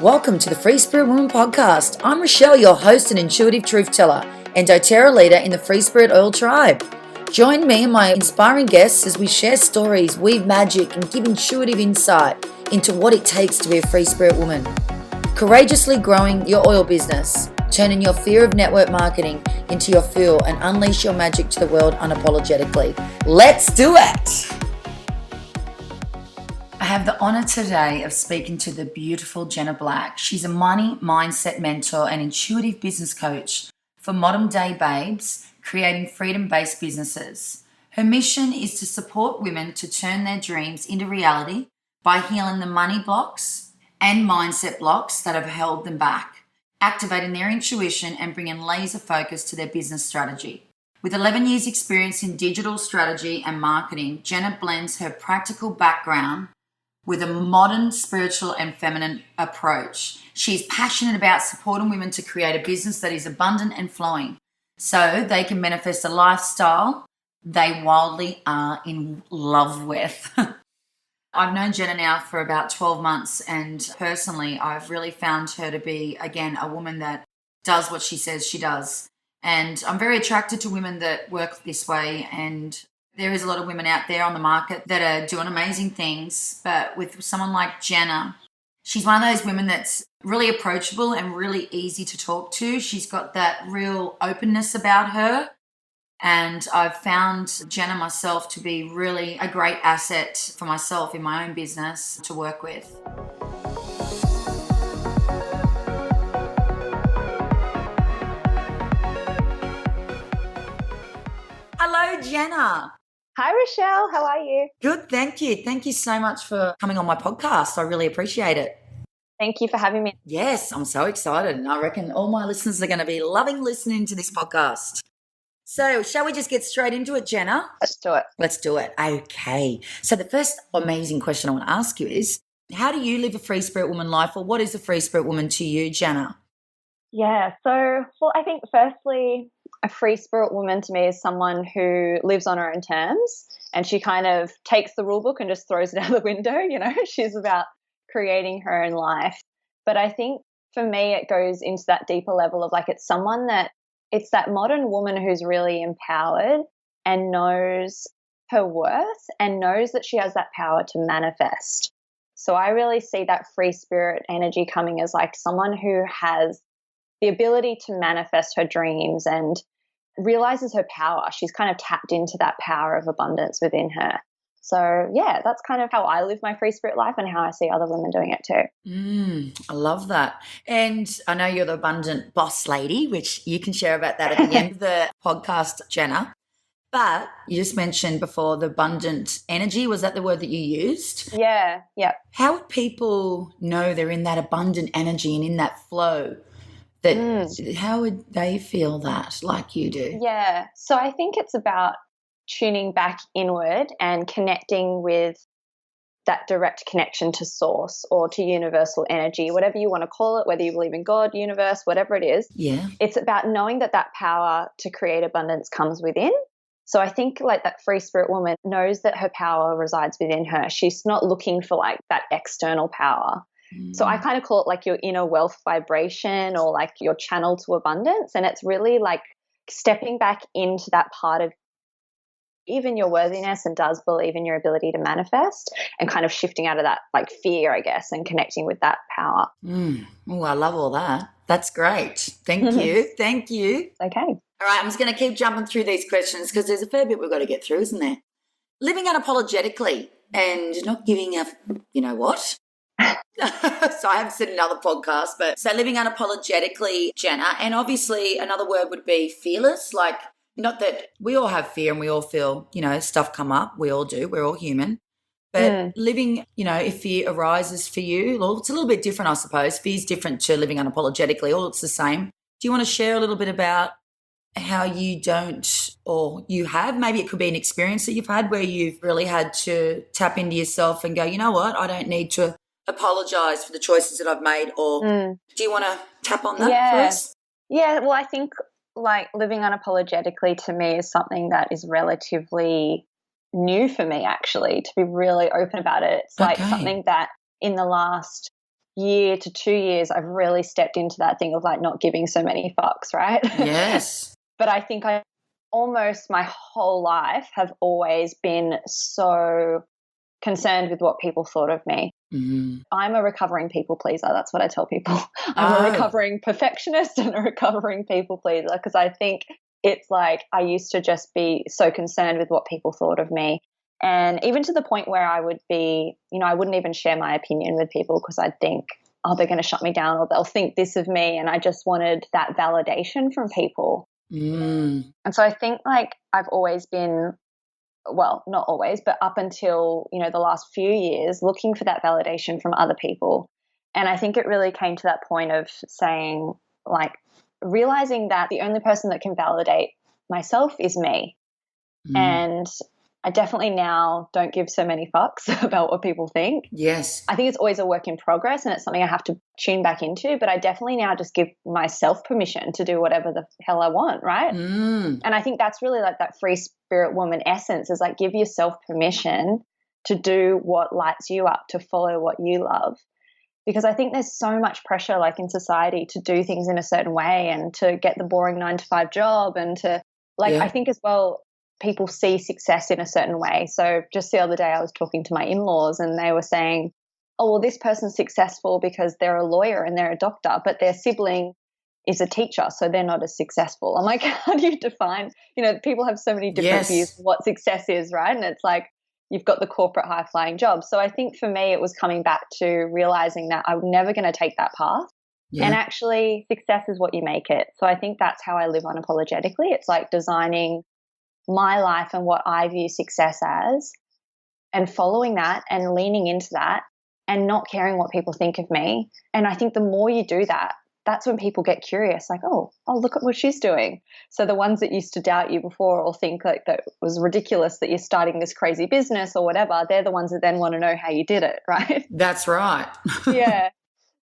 Welcome to the Free Spirit Woman podcast. I'm Rechelle, your host and intuitive truth teller and doTERRA leader in the Free Spirit Oil tribe. Join me and my inspiring guests as we share stories, weave magic, and give intuitive insight into what it takes to be a free spirit woman. Courageously growing your oil business, turning your fear of network marketing into your fuel, and unleash your magic to the world unapologetically. Let's do it! I have the honor today of speaking to the beautiful Jenna Black. She's a money mindset mentor and intuitive business coach for modern day babes creating freedom-based businesses. Her mission is to support women to turn their dreams into reality by healing the money blocks and mindset blocks that have held them back, activating their intuition and bringing laser focus to their business strategy. With 11 years experience in digital strategy and marketing, Jenna blends her practical background with a modern spiritual and feminine approach. She's passionate about supporting women to create a business that is abundant and flowing so they can manifest a lifestyle they wildly are in love with. I've known Jenna now for about 12 months, and personally I've really found her to be, again, a woman that does what she says she does. And I'm very attracted to women that work this way, and there is a lot of women out there on the market that are doing amazing things, but with someone like Jenna, she's one of those women that's really approachable and really easy to talk to. She's got that real openness about her, and I've found Jenna myself to be really a great asset for myself in my own business to work with. Hello, Jenna. Hi, Rechelle. How are you? Good, thank you. Thank you so much for coming on my podcast. I really appreciate it. Thank you for having me. Yes, I'm so excited, and I reckon all my listeners are going to be loving listening to this podcast. So, shall we just get straight into it, Jenna? Let's do it. Let's do it. Okay. So the first amazing question I want to ask you is, how do you live a free spirit woman life, or what is a free spirit woman to you, Jenna? Yeah, I think firstly, a free spirit woman to me is someone who lives on her own terms, and she kind of takes the rule book and just throws it out the window. She's about creating her own life. But I think for me, it goes into that deeper level of it's that modern woman who's really empowered and knows her worth and knows that she has that power to manifest. So I really see that free spirit energy coming as like someone who has the ability to manifest her dreams and realizes her power. She's kind of tapped into that power of abundance within her. So, yeah, that's kind of how I live my free spirit life and how I see other women doing it too. I love that. And I know you're the abundant boss lady, which you can share about that at the end of the podcast, Jenna. But you just mentioned before the abundant energy. Was that the word that you used? Yeah. How would people know they're in that abundant energy and in that flow? How would they feel that like you do? Yeah. So I think it's about tuning back inward and connecting with that direct connection to source or to universal energy, whatever you want to call it, whether you believe in God, universe, whatever it is. Yeah. It's about knowing that power to create abundance comes within. So I think like that free spirit woman knows that her power resides within her. She's not looking for like that external power. So I kind of call it like your inner wealth vibration or like your channel to abundance. And it's really like stepping back into that part of even your worthiness and does believe in your ability to manifest and kind of shifting out of that like fear, I guess, and connecting with that power. Oh, I love all that. That's great. Thank you. Thank you. Okay. All right, I'm just going to keep jumping through these questions because there's a fair bit we've got to get through, isn't there? Living unapologetically and not giving a, you know what? So I have said in other podcasts, but so living unapologetically, Jenna, and obviously another word would be fearless. Like, not that we all have fear and we all feel, stuff come up. We all do. We're all human. But living, if fear arises for you, well, it's a little bit different, I suppose. Fear's different to living unapologetically. All it's the same. Do you want to share a little bit about how you don't, or you have, maybe it could be an experience that you've had where you've really had to tap into yourself and go, you know what, I don't need to apologize for the choices that I've made, or do you want to tap on that for us? Yeah, well, I think like living unapologetically to me is something that is relatively new for me, actually, to be really open about it. It's like something that in the last year to 2 years, I've really stepped into that thing of like not giving so many fucks, right? Yes. But I think I almost my whole life have always been so concerned with what people thought of me. Mm-hmm. I'm a recovering people pleaser. That's what I tell people. I'm Oh. a recovering perfectionist and a recovering people pleaser, because I think it's like I used to just be so concerned with what people thought of me. And even to the point where I would be, I wouldn't even share my opinion with people because I'd think, oh, they're going to shut me down or they'll think this of me. And I just wanted that validation from people. Mm. And so I think like I've always been, well, not always, but up until, the last few years, looking for that validation from other people. And I think it really came to that point of saying, like, realizing that the only person that can validate myself is me. Mm. And I definitely now don't give so many fucks about what people think. Yes. I think it's always a work in progress and it's something I have to tune back into, but I definitely now just give myself permission to do whatever the hell I want, right? Mm. And I think that's really like that free spirit woman essence, is like give yourself permission to do what lights you up, to follow what you love. Because I think there's so much pressure like in society to do things in a certain way and to get the boring 9-to-5 job and to I think as well, people see success in a certain way. So just the other day I was talking to my in-laws and they were saying, oh, well, this person's successful because they're a lawyer and they're a doctor, but their sibling is a teacher, so they're not as successful. I'm like, how do you define, people have so many different views of what success is, right? And it's like you've got the corporate high-flying job. So I think for me it was coming back to realizing that I'm never going to take that path. Yeah. And actually success is what you make it. So I think that's how I live unapologetically. It's like designing my life and what I view success as and following that and leaning into that and not caring what people think of me. And I think the more you do that, that's when people get curious, like, oh, look at what she's doing. So the ones that used to doubt you before or think like that was ridiculous that you're starting this crazy business or whatever, they're the ones that then want to know how you did it, right? That's right. Yeah.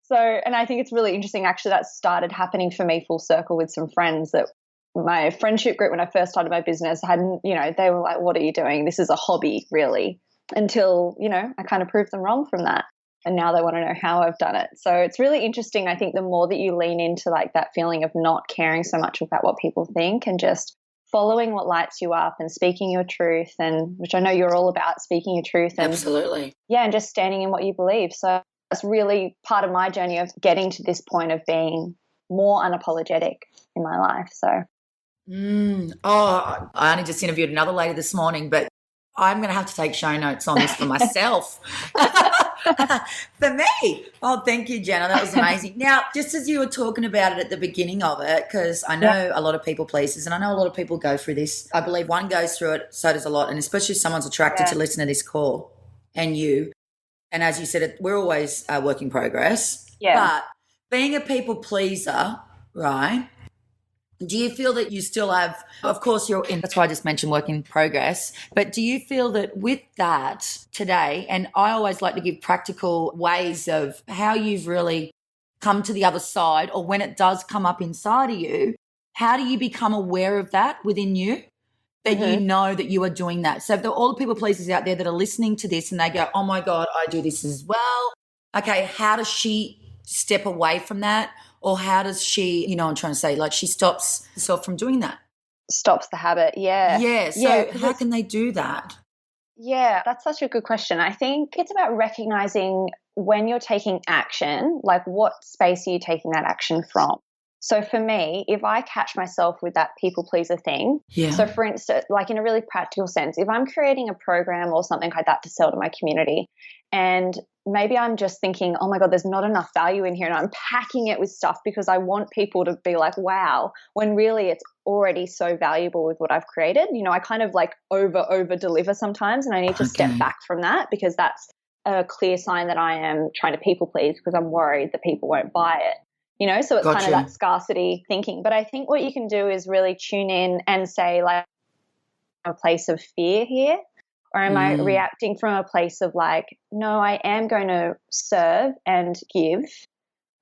So, and I think it's really interesting, actually, that started happening for me full circle with some friends that my friendship group when I first started my business hadn't, they were like, what are you doing? This is a hobby, really, until, I kind of proved them wrong from that. And now they want to know how I've done it. So it's really interesting. I think the more that you lean into like that feeling of not caring so much about what people think and just following what lights you up and speaking your truth, and which I know you're all about, speaking your truth. And absolutely. Yeah, and just standing in what you believe. So that's really part of my journey of getting to this point of being more unapologetic in my life. So. Oh, I only just interviewed another lady this morning, but I'm going to have to take show notes on this for myself. For me. Oh, thank you, Jenna. That was amazing. Now, just as you were talking about it at the beginning of it, because I know a lot of people pleasers and I know a lot of people go through this. I believe one goes through it, so does a lot, and especially if someone's attracted to listen to this call and you. And as you said, we're always a work in progress. Yeah. But being a people pleaser, right? Do you feel that you still have, of course you're in, that's why I just mentioned work in progress, but do you feel that with that today, and I always like to give practical ways of how you've really come to the other side, or when it does come up inside of you, how do you become aware of that within you, that you know that you are doing that? So if there are all the people pleasers out there that are listening to this and they go, oh my God, I do this as well. Okay, how does she step away from that? Or how does she, I'm trying to say, like she stops herself from doing that? Stops the habit, yeah. Yeah, so how can they do that? Yeah, that's such a good question. I think it's about recognizing when you're taking action, like what space are you taking that action from? So for me, if I catch myself with that people pleaser thing, so for instance, like in a really practical sense, if I'm creating a program or something like that to sell to my community, and maybe I'm just thinking, oh my God, there's not enough value in here, and I'm packing it with stuff because I want people to be like, wow, when really it's already so valuable with what I've created. I kind of like over deliver sometimes, and I need to step back from that because that's a clear sign that I am trying to people please because I'm worried that people won't buy it. So it's kind of that scarcity thinking. But I think what you can do is really tune in and say, like, a place of fear here? Or am I reacting from a place of like, no, I am going to serve and give,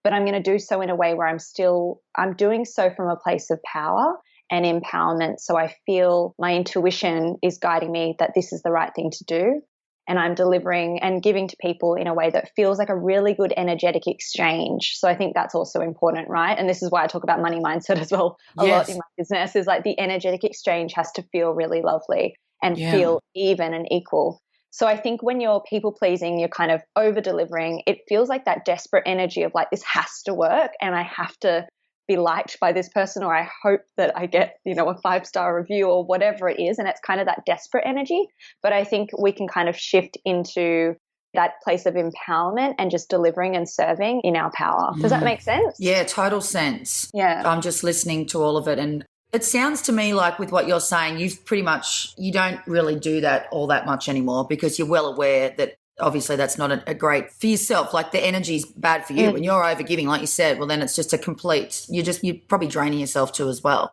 but I'm going to do so in a way where I'm doing so from a place of power and empowerment. So I feel my intuition is guiding me that this is the right thing to do. and I'm delivering and giving to people in a way that feels like a really good energetic exchange. So I think that's also important, right? And this is why I talk about money mindset as well a lot in my business, is like the energetic exchange has to feel really lovely and feel even and equal. So I think when you're people pleasing, you're kind of over delivering, it feels like that desperate energy of like, this has to work and I have to be liked by this person, or I hope that I get, a 5-star review or whatever it is. And it's kind of that desperate energy. But I think we can kind of shift into that place of empowerment and just delivering and serving in our power. Does that make sense? Yeah, total sense. Yeah. I'm just listening to all of it, and it sounds to me like with what you're saying, you don't really do that all that much anymore, because you're well aware that obviously that's not a great for yourself. Like the energy's bad for you. When you're overgiving, like you said, well, then it's just you're probably draining yourself too as well.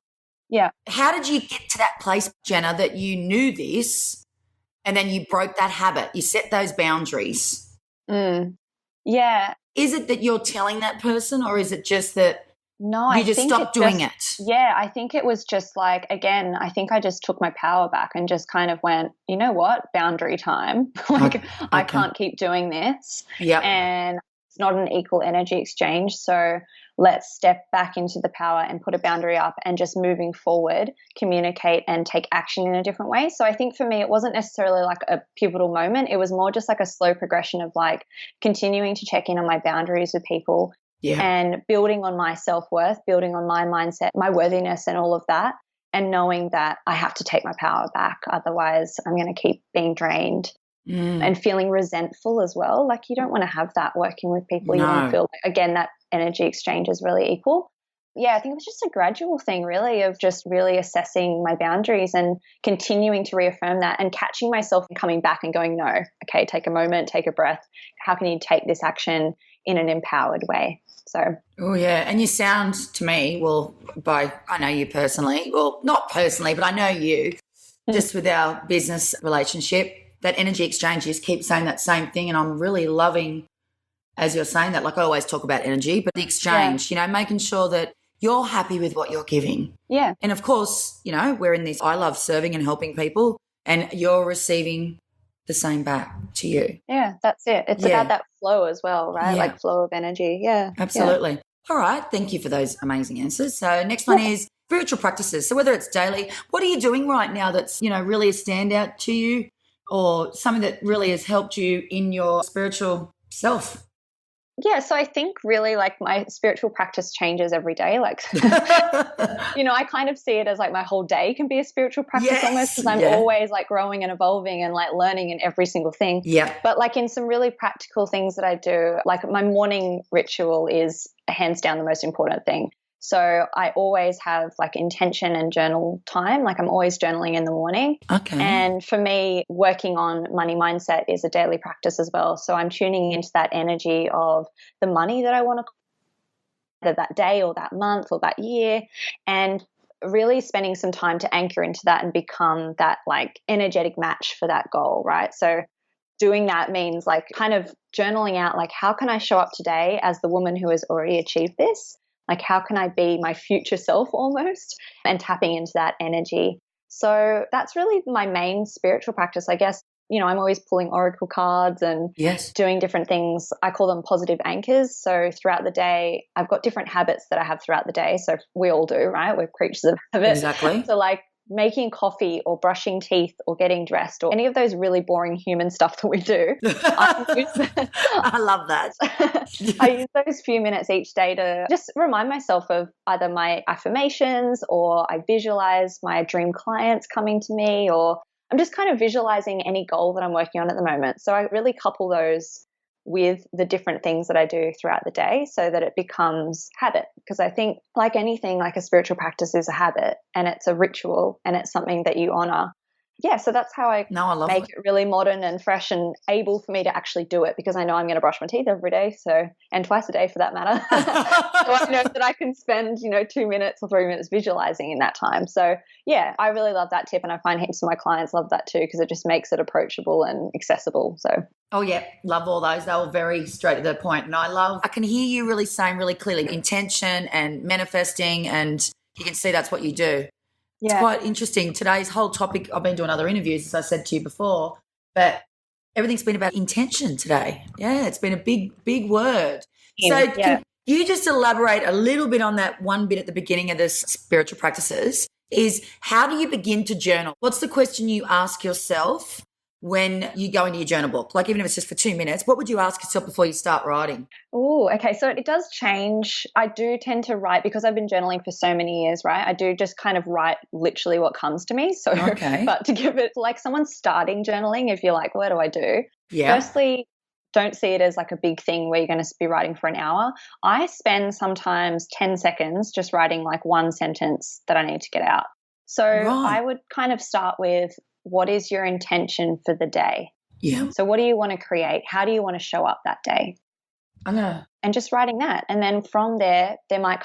Yeah. How did you get to that place, Jenna, that you knew this and then you broke that habit? You set those boundaries. Yeah. Is it that you're telling that person, or is it just that you just stopped doing it? Yeah, I think it was just like, again, I think I just took my power back and just kind of went, you know what, boundary time. I can't keep doing this. Yeah. And it's not an equal energy exchange. So let's step back into the power and put a boundary up and just moving forward, communicate and take action in a different way. So I think for me, it wasn't necessarily like a pivotal moment. It was more just like a slow progression of like continuing to check in on my boundaries with people. Yeah. And building on my self-worth, building on my mindset, my worthiness and all of that, and knowing that I have to take my power back. Otherwise, I'm going to keep being drained and feeling resentful as well. Like you don't want to have that working with people. You want to feel, like, again, that energy exchange is really equal. Yeah, I think it was just a gradual thing really of just really assessing my boundaries and continuing to reaffirm that and catching myself and coming back and going, no, okay, take a moment, take a breath. How can you take this action in an empowered way? So, oh yeah, and you sound to me, I know you personally, well, not personally, but I know you, just with our business relationship, that energy exchange, you just keep saying that same thing, and I'm really loving, as you're saying that, like I always talk about energy, but the exchange, making sure that you're happy with what you're giving. Yeah. And of course, we're in this, I love serving and helping people, and you're receiving the same back to you. Yeah, that's it. It's about that flow as well, right? Like flow of energy. Yeah. Absolutely. Yeah. All right. Thank you for those amazing answers. So next one is spiritual practices. So whether it's daily, what are you doing right now that's, really a standout to you, or something that really has helped you in your spiritual self? Yeah, so I think really like my spiritual practice changes every day. Like, I kind of see it as like my whole day can be a spiritual practice almost, because I'm always like growing and evolving and like learning in every single thing. Yeah. But like in some really practical things that I do, like my morning ritual is hands down the most important thing. So I always have like intention and journal time. Like I'm always journaling in the morning. Okay. And for me, working on money mindset is a daily practice as well. So I'm tuning into that energy of the money that I want to, either that day or that month or that year, and really spending some time to anchor into that and become that like energetic match for that goal, right? So doing that means like kind of journaling out like, how can I show up today as the woman who has already achieved this? Like, how can I be my future self almost, and tapping into that energy? So that's really my main spiritual practice, I guess. I'm always pulling oracle cards and doing different things. I call them positive anchors. So throughout the day, I've got different habits that I have throughout the day. So we all do, right? We're creatures of habit. Exactly. So like making coffee or brushing teeth or getting dressed or any of those really boring human stuff that we do. I love that. I use those few minutes each day to just remind myself of either my affirmations, or I visualize my dream clients coming to me, or I'm just kind of visualizing any goal that I'm working on at the moment. So I really couple those with the different things that I do throughout the day so that it becomes habit. Because I think like anything, like a spiritual practice is a habit and it's a ritual and it's something that you honor. Yeah, so that's how I make it really modern and fresh and able for me to actually do it, because I know I'm going to brush my teeth every day, and twice a day for that matter. So I know that I can spend, 2 minutes or 3 minutes visualizing in that time. So yeah, I really love that tip, and I find heaps of my clients love that too, because it just makes it approachable and accessible. So oh yeah, love all those. They're all very straight to the point. And I can hear you really saying really clearly intention and manifesting, and you can see that's what you do. Yeah. It's quite interesting. Today's whole topic, I've been doing other interviews, as I said to you before, but Everything's been about intention today. Yeah, it's been a big word. So Yeah. can you just elaborate a little bit on that one bit at the beginning of this spiritual practices is how do you begin to journal? What's the question you ask yourself when you go into your journal book? Like even if it's just for 2 minutes, what would you ask yourself before you start writing? Oh, okay. So it does change. I do tend to write because I've been journaling for so many years, right? I do just kind of write literally what comes to me. So, Okay. but to give it like someone starting journaling, if you're like, what do I do? Yeah. Firstly, don't see it as like a big thing where you're going to be writing for an hour. I spend sometimes 10 seconds just writing like one sentence that I need to get out. So Right. I would kind of start with what is your intention for the day? Yeah. So what do you want to create? How do you want to show up that day? And just writing that. And then from there might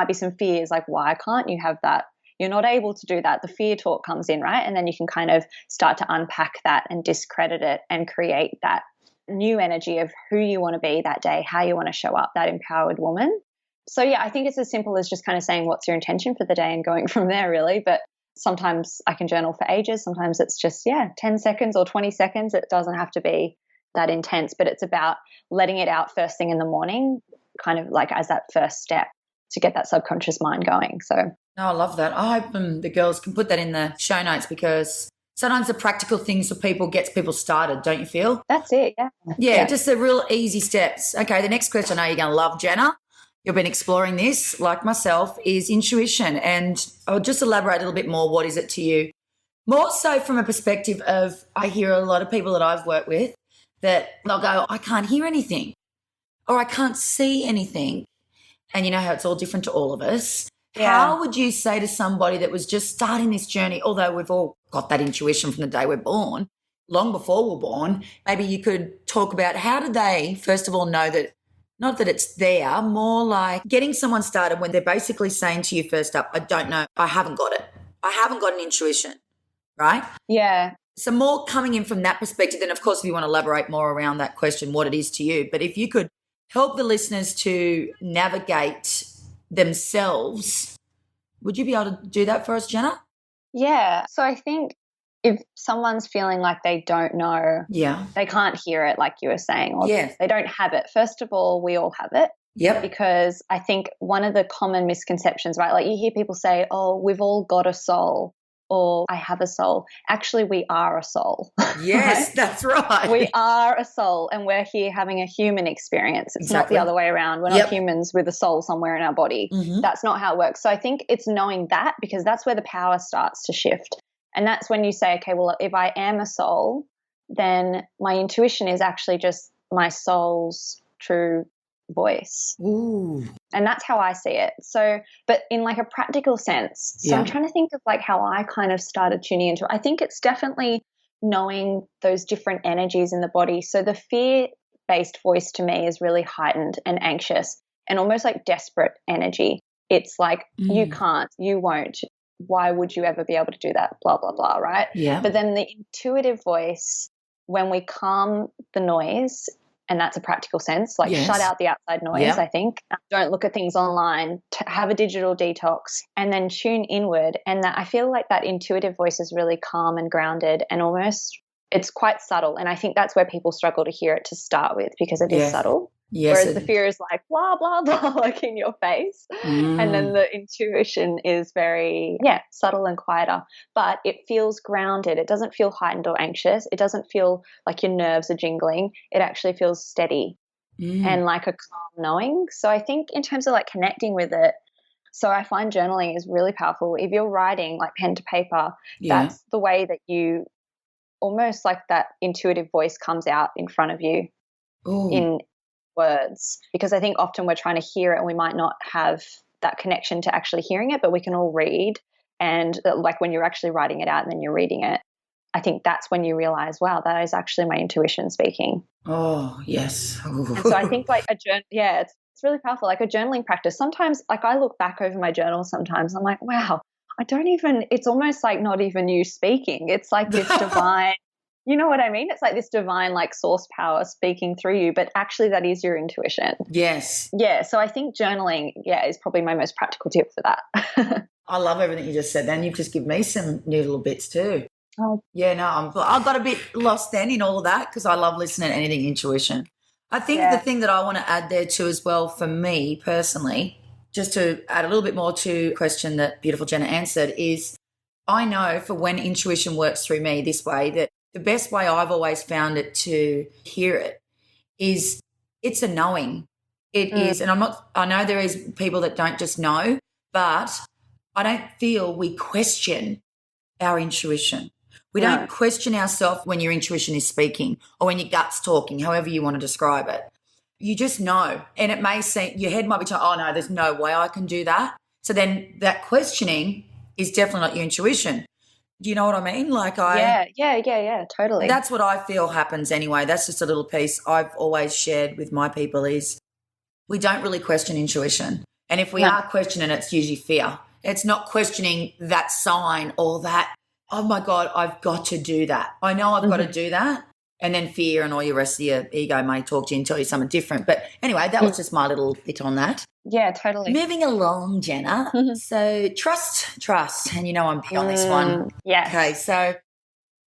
be some fears like, why can't you have that? You're not able to do that. The fear talk comes in, right? And then you can kind of start to unpack that and discredit it and create that new energy of who you want to be that day, how you want to show up, that empowered woman. So yeah, I think it's as simple as just kind of saying what's your intention for the day and going from there really. But sometimes I can journal for ages. Sometimes it's just, 10 seconds or 20 seconds. It doesn't have to be that intense, but it's about letting it out first thing in the morning, kind of like as that first step to get that subconscious mind going. So no, I love that. I hope the girls can put that in the show notes because sometimes the practical things for people gets people started, don't you feel? that's it. Yeah, just the real easy steps. Okay, the next question I know you're going to love, Jenna. You've been exploring this, like myself, is intuition. And I'll just elaborate a little bit more. What is it to you? More so from a perspective of I hear a lot of people that I've worked with that they'll go, I can't hear anything or I can't see anything. And you know how it's all different to all of us. Yeah. How would you say to somebody that was just starting this journey, although we've all got that intuition from the day we're born, long before we're born, maybe you could talk about how do they, first of all, know that, not that it's there, more like getting someone started when they're basically saying to you first up, I don't know, I haven't got it. I haven't got an intuition, right? Yeah. So more coming in from that perspective, then of course if you want to elaborate more around that question, what it is to you. But if you could help the listeners to navigate themselves, would you be able to do that for us, Jenna? Yeah. So I think if someone's feeling like they don't know, they can't hear it like you were saying, or they don't have it. First of all, we all have it. Yep. Because I think one of the common misconceptions, right? Like you hear people say, oh, we've all got a soul, or I have a soul. Actually, we are a soul. Yes, right? That's right. We are a soul and we're here having a human experience. It's not the other way around. We're not humans with a soul somewhere in our body. Mm-hmm. That's not how it works. So I think it's knowing that, because that's where the power starts to shift. And that's when you say, okay, well, if I am a soul, then my intuition is actually just my soul's true voice. Ooh. And that's how I see it. So, but in like a practical sense, so I'm trying to think of like how I kind of started tuning into it. I think it's definitely knowing those different energies in the body. So the fear-based voice to me is really heightened and anxious and almost like desperate energy. It's like, you can't, you won't. Why would you ever be able to do that? Blah, blah, blah, right? Yeah. But then the intuitive voice, when we calm the noise, and that's a practical sense, like shut out the outside noise, I think. Don't look at things online, have a digital detox, and then tune inward. And that I feel like that intuitive voice is really calm and grounded and almost, it's quite subtle. And I think that's where people struggle to hear it to start with, because it is subtle. Yes. Whereas the fear is like, blah, blah, blah, like in your face. And then the intuition is very, subtle and quieter, but it feels grounded. It doesn't feel heightened or anxious. It doesn't feel like your nerves are jingling. It actually feels steady and like a calm knowing. So I think in terms of like connecting with it, so I find journaling is really powerful. If you're writing like pen to paper, that's the way that you almost like that intuitive voice comes out in front of you in words, because I think often we're trying to hear it and we might not have that connection to actually hearing it, but we can all read. And like when you're actually writing it out and then you're reading it, I think that's when you realize, wow, that is actually my intuition speaking. Oh, yes. And so I think like a journal, it's really powerful. Like a journaling practice. Sometimes like I look back over my journal sometimes, I'm like, wow, it's almost like not even you speaking. It's like this divine, you know what I mean? It's like this divine like source power speaking through you, but actually that is your intuition. Yes. Yeah. So I think journaling, is probably my most practical tip for that. I love everything you just said. Then you've just given me some new little bits too. Oh, Yeah, no, I got a bit lost then in all of that because I love listening to anything intuition. I think the yeah. thing that I want to add there too as well for me personally, just to add a little bit more to the question that beautiful Jenna answered, is I know for when intuition works through me this way that the best way I've always found it to hear it is it's a knowing. It Mm, is, and I know there is people that don't just know, but I don't feel we question our intuition. We no. don't question ourselves when your intuition is speaking or when your gut's talking, however you want to describe it. You just know. And it may seem, your head might be telling, oh no, there's no way I can do that. So then that questioning is definitely not your intuition. Do you know what I mean? Yeah, yeah, yeah, yeah, totally. That's what I feel happens anyway. That's just a little piece I've always shared with my people is we don't really question intuition. And if we No. are questioning, it's usually fear. It's not questioning that sign or that, oh my God, I've got to do that. I know I've got to Mhm. do that. And then fear and all your rest of your ego may talk to you and tell you something different. But anyway, that Mm. was just my little bit on that. Yeah, totally. Moving along, Jenna. So trust. And you know I'm big on this one. Okay, Yes. so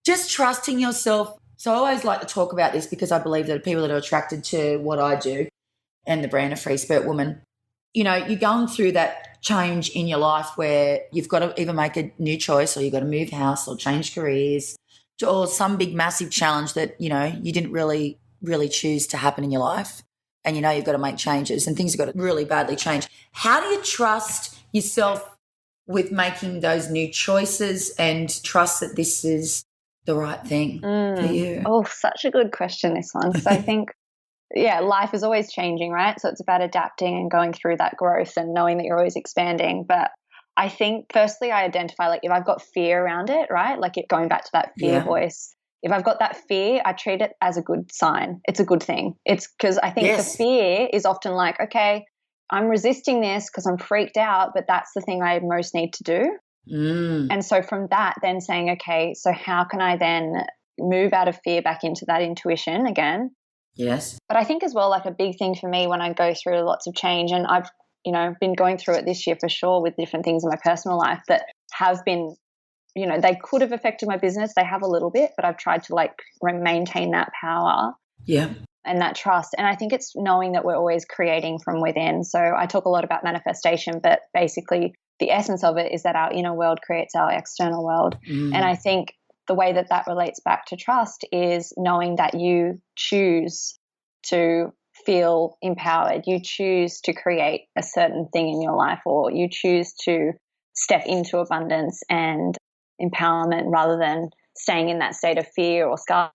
just trusting yourself. So I always like to talk about this because I believe that people that are attracted to what I do and the brand of Free Spirit Woman, you know, you're going through that change in your life where you've got to either make a new choice or you've got to move house or change careers or some big massive challenge that, you know, you didn't really, really choose to happen in your life. And you know you've got to make changes and things have got to really badly change. How do you trust yourself with making those new choices and trust that this is the right thing for you? Oh, such a good question, this one. Because I think, yeah, life is always changing, right? So it's about adapting and going through that growth and knowing that you're always expanding. But I think, firstly, I identify like if I've got fear around it, right? Like going back to that fear Yeah. voice. If I've got that fear, I treat it as a good sign. It's a good thing. It's because I think the Yes. fear is often like, okay, I'm resisting this because I'm freaked out, but that's the thing I most need to do. Mm. And so from that, then saying, okay, so how can I then move out of fear back into that intuition again? Yes. But I think as well, like a big thing for me when I go through lots of change, and I've, been going through it this year for sure with different things in my personal life that have been, they could have affected my business. They have a little bit, but I've tried to like maintain that power Yeah. and that trust. And I think it's knowing that we're always creating from within. So I talk a lot about manifestation, but basically the essence of it is that our inner world creates our external world. And I think the way that that relates back to trust is knowing that you choose to feel empowered. You choose to create a certain thing in your life, or you choose to step into abundance and empowerment rather than staying in that state of fear or scar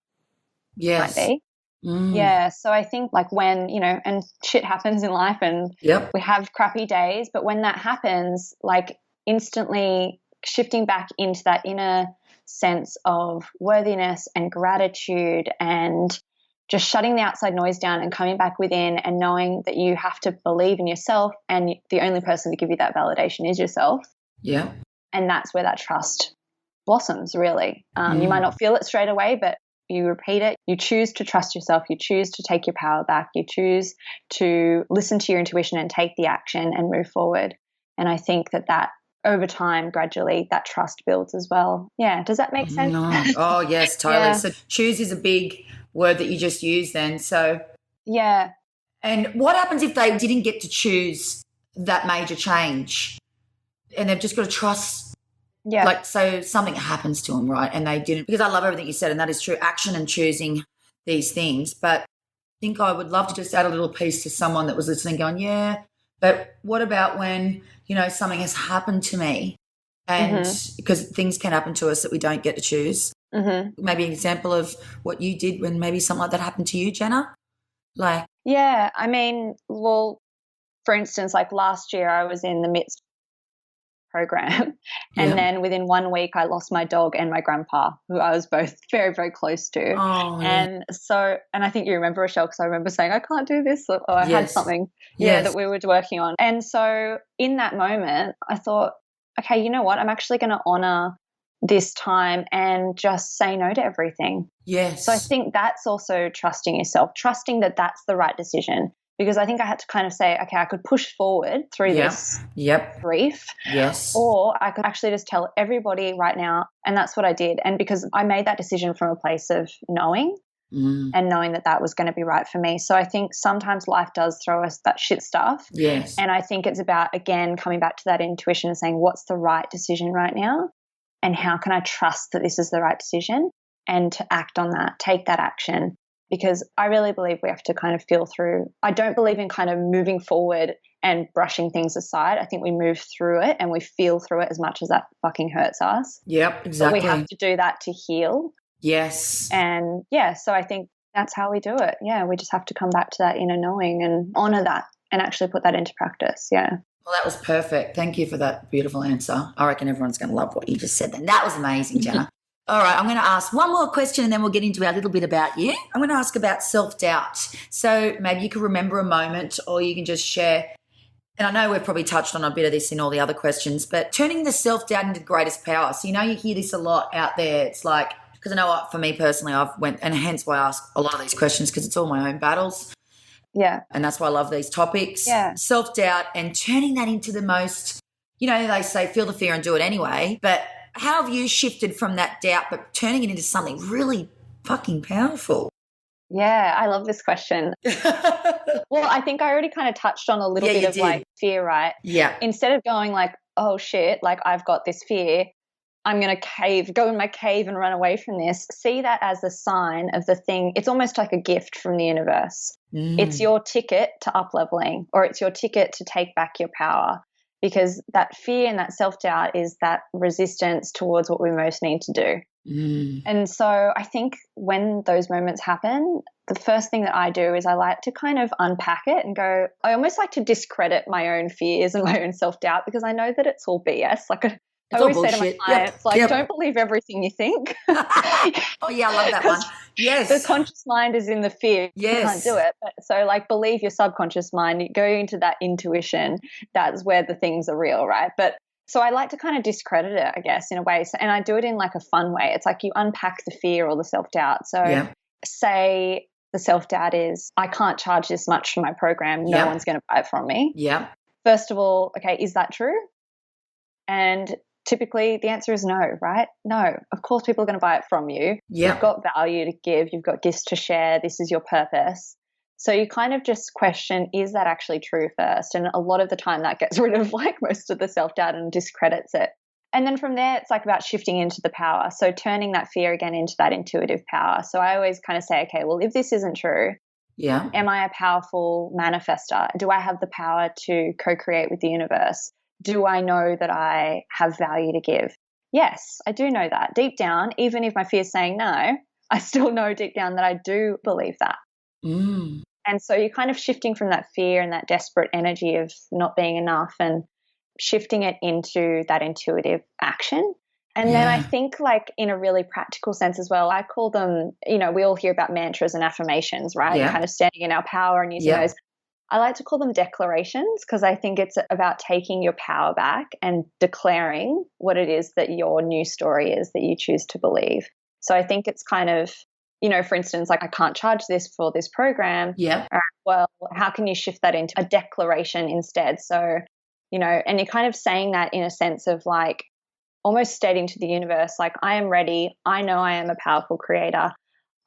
might Yes. be. Yeah. So I think like when, and shit happens in life and Yep. we have crappy days, but when that happens, like instantly shifting back into that inner sense of worthiness and gratitude and just shutting the outside noise down and coming back within and knowing that you have to believe in yourself and the only person to give you that validation is yourself. Yep. And that's where that trust blossoms, really. You might not feel it straight away, but you repeat it. You choose to trust yourself. You choose to take your power back. You choose to listen to your intuition and take the action and move forward. And I think that over time, gradually, that trust builds as well. Yeah. Does that make sense? No. Oh, yes, totally. Yeah. So choose is a big word that you just used then. So, Yeah. and what happens if they didn't get to choose that major change and they've just got to trust? Yeah. Like, so something happens to them, right? And they didn't, because I love everything you said, and that is true, action and choosing these things. But I think I would love to just add a little piece to someone that was listening going, yeah, but what about when, something has happened to me? And because things can happen to us that we don't get to choose. Maybe an example of what you did when maybe something like that happened to you, Jenna? Like, Yeah. I mean, well, for instance, like last year I was in the midst program. And yeah. then within 1 week, I lost my dog and my grandpa, who I was both very, very close to. Oh, yeah. And so, and I think you remember, Rechelle, because I remember saying, I can't do this, or I had Yes. something, Yes. that we were working on. And so in that moment, I thought, okay, you know what? I'm actually going to honor this time and just say no to everything. Yes. So I think that's also trusting yourself, trusting that that's the right decision. because I think I had to kind of say, okay, I could push forward through this grief. Yes. Or I could actually just tell everybody right now. And that's what I did. And because I made that decision from a place of knowing and knowing that that was going to be right for me. So I think sometimes life does throw us that shit stuff. Yes. And I think it's about, again, coming back to that intuition and saying, what's the right decision right now? And how can I trust that this is the right decision and to act on that, take that action? Because I really believe we have to kind of feel through. I don't believe in kind of moving forward and brushing things aside. I think we move through it and we feel through it as much as that fucking hurts us. Yep, exactly. But we have to do that to heal. Yes. And so I think that's how we do it. Yeah, we just have to come back to that inner knowing and honor that and actually put that into practice. Yeah. Well, that was perfect. Thank you for that beautiful answer. I reckon everyone's going to love what you just said then. That was amazing, Jenna. All right, I'm going to ask one more question and then we'll get into our little bit about you. I'm going to ask about self-doubt. So maybe you can remember a moment or you can just share, and I know we've probably touched on a bit of this in all the other questions, but turning the self-doubt into the greatest power. So, you hear this a lot out there. It's like, because I know what, for me personally, and hence why I ask a lot of these questions because it's all my own battles. Yeah. And that's why I love these topics. Yeah. Self-doubt and turning that into the most, they say feel the fear and do it anyway, but how have you shifted from that doubt but turning it into something really fucking powerful? Yeah, I love this question. Well, I think I already kind of touched on a little bit of like fear, right? Yeah. Instead of going like, oh shit, like I've got this fear, I'm going to go in my cave and run away from this. See that as a sign of the thing. It's almost like a gift from the universe. It's your ticket to up-leveling, or it's your ticket to take back your power. Because that fear and that self-doubt is that resistance towards what we most need to do. And so I think when those moments happen, the first thing that I do is I like to kind of unpack it and go, I almost like to discredit my own fears and my own self-doubt because I know that it's all BS. Like I always say to my clients, don't believe everything you think. Oh, yeah, I love that one. Yes. The conscious mind is in the fear. Yes. You can't do it. But, so believe your subconscious mind, you go into that intuition. That's where the things are real, right? But so I like to kind of discredit it, I guess, in a way. So, and I do it in like a fun way. It's like you unpack the fear or the self-doubt. So say the self-doubt is, I can't charge this much for my program. No one's going to buy it from me. Yeah. First of all, okay, is that true? And typically the answer is no, right? No, of course people are going to buy it from you. Yeah. You've got value to give. You've got gifts to share. This is your purpose. So you kind of just question, is that actually true first? And a lot of the time that gets rid of like most of the self-doubt and discredits it. And then from there, it's like about shifting into the power. So turning that fear again into that intuitive power. So I always kind of say, okay, well, if this isn't true, am I a powerful manifester? Do I have the power to co-create with the universe? Do I know that I have value to give? Yes, I do know that. Deep down, even if my fear is saying no, I still know deep down that I do believe that. And so you're kind of shifting from that fear and that desperate energy of not being enough and shifting it into that intuitive action. And then I think like in a really practical sense as well, I call them, we all hear about mantras and affirmations, right? Kind of standing in our power and using those. I like to call them declarations because I think it's about taking your power back and declaring what it is that your new story is that you choose to believe. So I think it's kind of, for instance, like I can't charge this for this program. Yeah. Well, how can you shift that into a declaration instead? So, and you're kind of saying that in a sense of like almost stating to the universe, like I am ready. I know I am a powerful creator.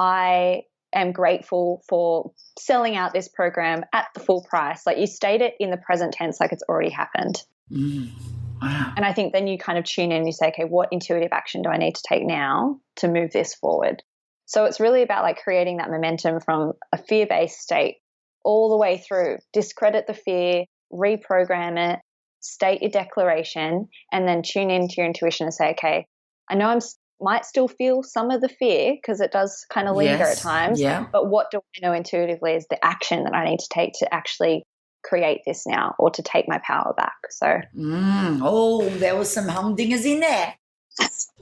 I am grateful for selling out this program at the full price. Like you state it in the present tense like it's already happened. Wow. And I think then you kind of tune in and you say, okay, what intuitive action do I need to take now to move this forward? So it's really about like creating that momentum from a fear-based state all the way through. Discredit the fear, reprogram it, state your declaration, and then tune into your intuition and say, okay, I know might still feel some of the fear because it does kind of linger at times. Yeah. But what do I know intuitively is the action that I need to take to actually create this now or to take my power back. So, there was some humdingers in there.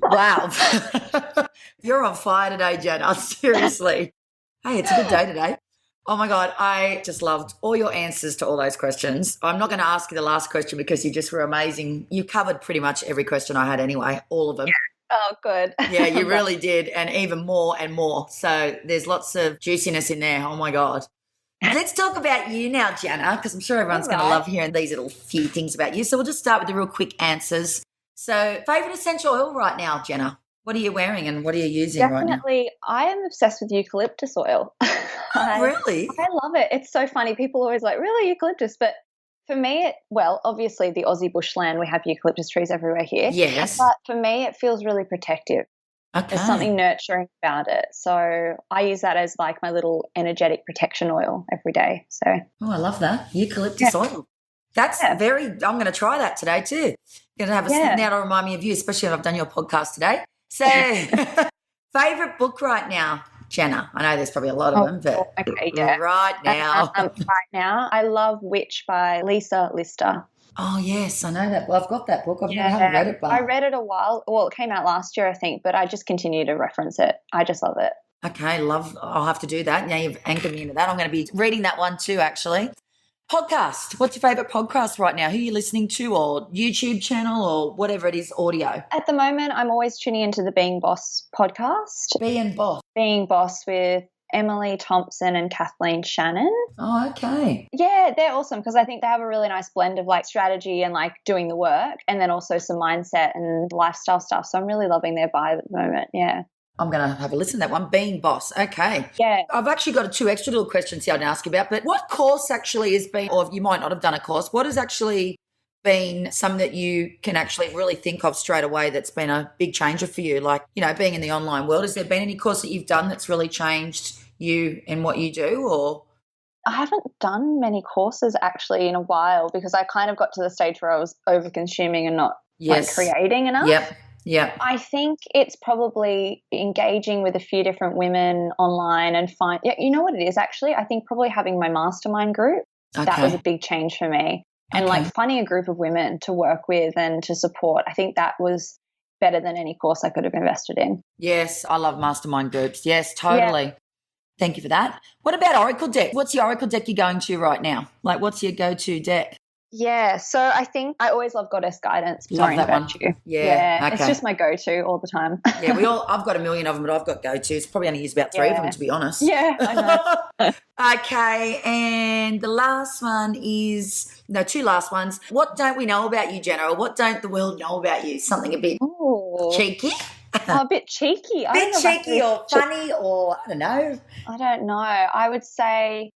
Wow. You're on fire today, Jenna. Seriously. Hey, it's a good day today. Oh, my God. I just loved all your answers to all those questions. I'm not going to ask you the last question because you just were amazing. You covered pretty much every question I had anyway, all of them. Yeah. Oh, good. Yeah, you really did, and even more and more. So there's lots of juiciness in there. Oh, my God. Let's talk about you now, Jenna, because I'm sure everyone's going to Right. love hearing these little few things about you. So we'll just start with the real quick answers. So, favourite essential oil right now, Jenna? What are you wearing and what are you using right now? Definitely, I am obsessed with eucalyptus oil. Oh, really? I love it. It's so funny. People always like, really, eucalyptus? But for me, well, obviously the Aussie bushland, we have eucalyptus trees everywhere here. Yes. But for me, it feels really protective. Okay. There's something nurturing about it. So I use that as like my little energetic protection oil every day. So Oh, I love that. Eucalyptus oil. That's I'm going to try that today too. Going to have a sniff now to remind me of you, especially if I've done your podcast today. So, favourite book right now, Jenna? I know there's probably a lot of them, but right now. Right now, I love Witch by Lisa Lister. Oh, yes, I know that. Well, I've got that book. I haven't read it, but I read it a while. Well, it came out last year, I think, but I just continue to reference it. I just love it. Okay, I'll have to do that. Now you've anchored me into that. I'm going to be reading that one too, actually. Podcast. What's your favourite podcast right now? Who are you listening to, or YouTube channel, or whatever it is, audio? At the moment, I'm always tuning into the Being Boss podcast. Being Boss with Emily Thompson and Kathleen Shannon. Oh, okay. Yeah, they're awesome because I think they have a really nice blend of like strategy and like doing the work and then also some mindset and lifestyle stuff. So I'm really loving their vibe at the moment. Yeah. I'm going to have a listen to that one. Being Boss. Okay. Yeah. I've actually got 2 extra little questions here I'd ask you about, but what course actually has been, or you might not have done a course, what has actually been something that you can actually really think of straight away that's been a big changer for you? Like, you know, being in the online world, has there been any course that you've done that's really changed you and what you do, or? I haven't done many courses actually in a while because I kind of got to the stage where I was over consuming and not like creating enough. Yep. Yeah. I think it's probably engaging with a few different women online and you know what it is actually? I think probably having my mastermind group, that was a big change for me. And like finding a group of women to work with and to support, I think that was better than any course I could have invested in. Yes, I love mastermind groups. Yes, totally. Yeah. Thank you for that. What about Oracle deck? What's the Oracle deck you're going to right now? Like, what's your go-to deck? Yeah, so I think I always love Goddess Guidance. Love that one. Yeah. It's just my go-to all the time. Yeah, I've got a million of them, but I've got go-tos. Probably only use about 3 of them, to be honest. Yeah, I know. Okay, and the last one is, 2 last ones. What don't we know about you, Jenna, or what don't the world know about you? Something a bit cheeky? A bit cheeky. A bit cheeky or funny or I don't know. I don't know. I would say,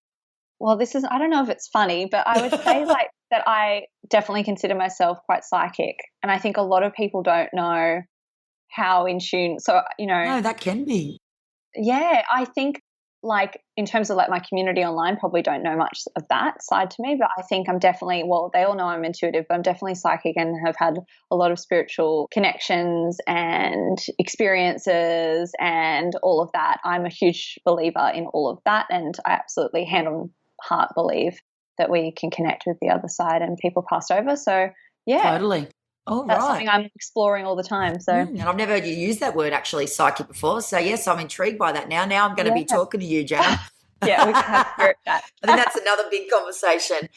well, I don't know if it's funny, but I would say like that I definitely consider myself quite psychic. And I think a lot of people don't know how in tune. So, No, that can be. Yeah, I think like in terms of like my community online probably don't know much of that side to me, but I think I'm definitely, well, they all know I'm intuitive, but I'm definitely psychic and have had a lot of spiritual connections and experiences and all of that. I'm a huge believer in all of that, and I absolutely hand on heart believe that we can connect with the other side and people passed over. So yeah. Totally. Oh, that's something I'm exploring all the time. So, and I've never heard you use that word actually, psychic, before. So yes, I'm intrigued by that now. Now I'm going to be talking to you, Jenna. Yeah, we can have a spirit chat. I think that's another big conversation.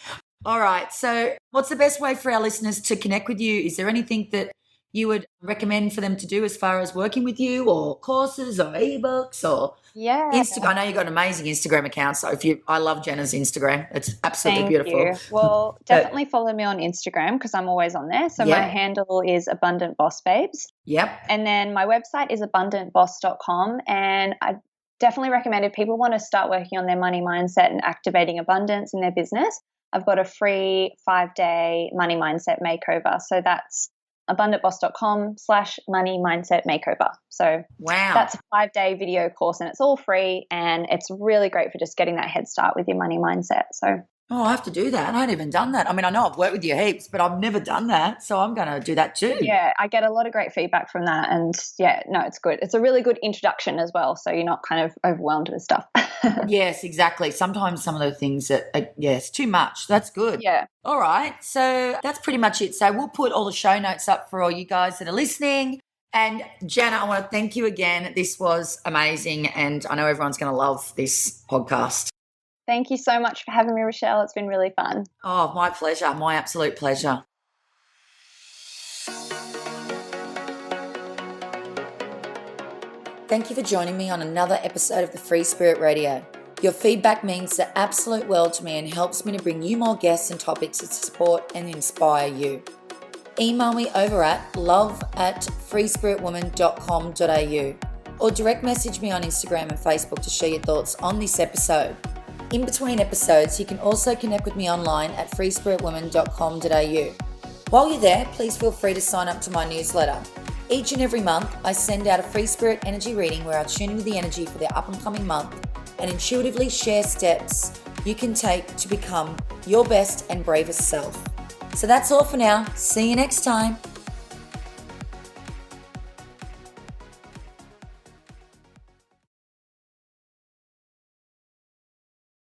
All right. So, what's the best way for our listeners to connect with you? Is there anything that you would recommend for them to do as far as working with you, or courses, or ebooks, or Instagram? I know you've got an amazing Instagram account, so I love Jenna's Instagram. It's absolutely beautiful. You. Well, definitely follow me on Instagram because I'm always on there. So my handle is Abundant Boss Babes. Yep. And then my website is abundantboss.com, and I definitely recommend if people want to start working on their money mindset and activating abundance in their business, I've got a free 5-day money mindset makeover. So that's abundantboss.com/money mindset makeover. So that's a 5-day video course and it's all free and it's really great for just getting that head start with your money mindset. So I have to do that. I haven't even done that. I mean, I know I've worked with you heaps, but I've never done that. So I'm going to do that too. Yeah, I get a lot of great feedback from that. And it's good. It's a really good introduction as well. So you're not kind of overwhelmed with stuff. Yes, exactly. Sometimes some of the things that, it's too much. That's good. Yeah. All right. So that's pretty much it. So we'll put all the show notes up for all you guys that are listening. And Jenna, I want to thank you again. This was amazing. And I know everyone's going to love this podcast. Thank you so much for having me, Rechelle. It's been really fun. Oh, my pleasure. My absolute pleasure. Thank you for joining me on another episode of the Free Spirit Radio. Your feedback means the absolute world to me and helps me to bring you more guests and topics to support and inspire you. Email me over at love@freespiritwoman.com.au or direct message me on Instagram and Facebook to share your thoughts on this episode. In between episodes, you can also connect with me online at freespiritwoman.com.au. While you're there, please feel free to sign up to my newsletter. Each and every month, I send out a free spirit energy reading where I tune into the energy for the up and coming month and intuitively share steps you can take to become your best and bravest self. So that's all for now. See you next time.